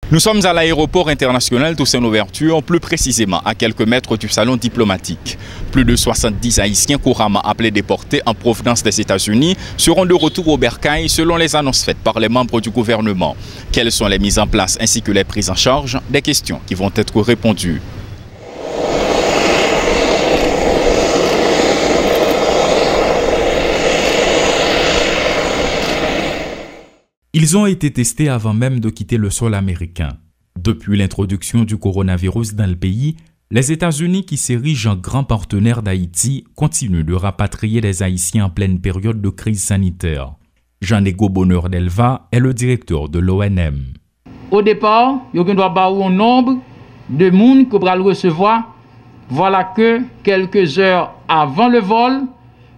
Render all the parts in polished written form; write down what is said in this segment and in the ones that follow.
Nous sommes à l'aéroport international Toussaint-Louverture, plus précisément à quelques mètres du salon diplomatique. Plus de 70 Haïtiens couramment appelés déportés en provenance des États-Unis seront de retour au bercail selon les annonces faites par les membres du gouvernement. Quelles sont les mises en place ainsi que les prises en charge? Des questions qui vont être répondues. Ils ont été testés avant même de quitter le sol américain. Depuis l'introduction du coronavirus dans le pays, les États-Unis, qui s'érigent en grands partenaires d'Haïti, continuent de rapatrier les Haïtiens en pleine période de crise sanitaire. Jean-Nego Bonheur Delva est le directeur de l'ONM. Au départ, il doit y avoir un nombre de monde qu'on va le recevoir. Voilà que quelques heures avant le vol,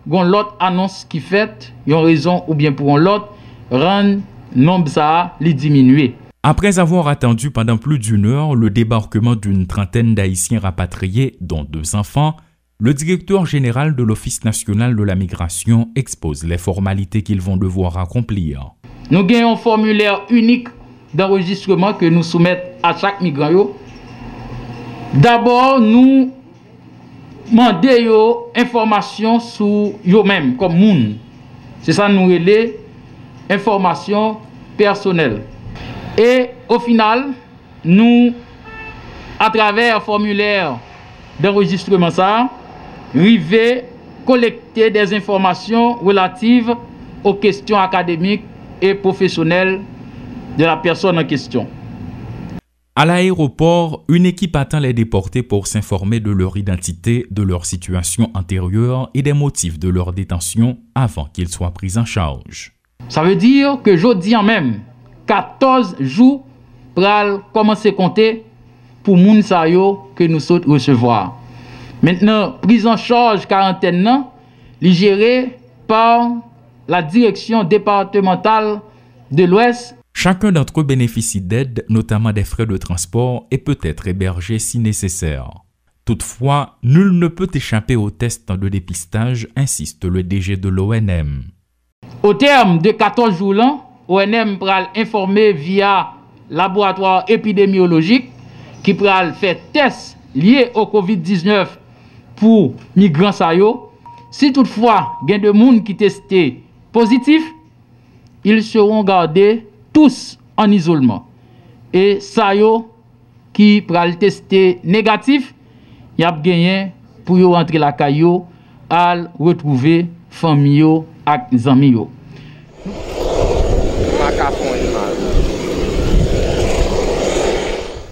il y a l'autre annonce qui fait, il y a raison ou bien pour l'autre, rendre nombre ça les diminuer. Après avoir attendu pendant plus d'une heure le débarquement d'une trentaine d'Haïtiens rapatriés, dont 2 enfants, le directeur général de l'Office national de la migration expose les formalités qu'ils vont devoir accomplir. Nous avons un formulaire unique d'enregistrement que nous soumettons à chaque migrant. D'abord, nous demandons information sur eux-mêmes, comme moun. C'est ça nous relais information personnelle. Et au final, nous, à travers un formulaire d'enregistrement, arrivons collecter des informations relatives aux questions académiques et professionnelles de la personne en question. À l'aéroport, une équipe attend les déportés pour s'informer de leur identité, de leur situation antérieure et des motifs de leur détention avant qu'ils soient pris en charge. Ça veut dire que jeudi en même, 14 jours pour commencer à compter pour moun sa yo que nous saute recevoir. Maintenant, prise en charge quarantaine est gérée par la direction départementale de l'Ouest. Chacun d'entre eux bénéficie d'aide, notamment des frais de transport, et peut être hébergé si nécessaire. Toutefois, nul ne peut échapper aux tests de dépistage, insiste le DG de l'ONM. Au terme de 14 jours, l'ONM va informer via laboratoire épidémiologique qui va faire tests liés au COVID-19 pour migrants. Si toutefois il y a des gens qui testent positif, ils seront gardés tous en isolement. Et ça qui va tester négatif, il y a gagné pour rentrer la caillou à retrouver famille et amis.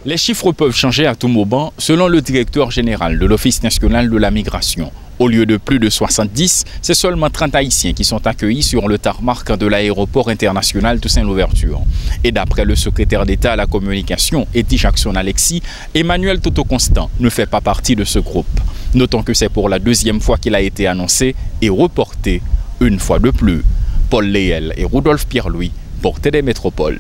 Les chiffres peuvent changer à tout moment, selon le directeur général de l'Office national de la migration. Au lieu de plus de 70, c'est seulement 30 Haïtiens qui sont accueillis sur le tarmac de l'aéroport international Toussaint-Louverture. Et d'après le secrétaire d'État à la communication, Eti Jackson Alexis, Emmanuel Toto Constant ne fait pas partie de ce groupe. Notons que c'est pour la 2e fois qu'il a été annoncé et reporté une fois de plus. Paul Léel et Rudolph Pierre-Louis, pour TD Métropole.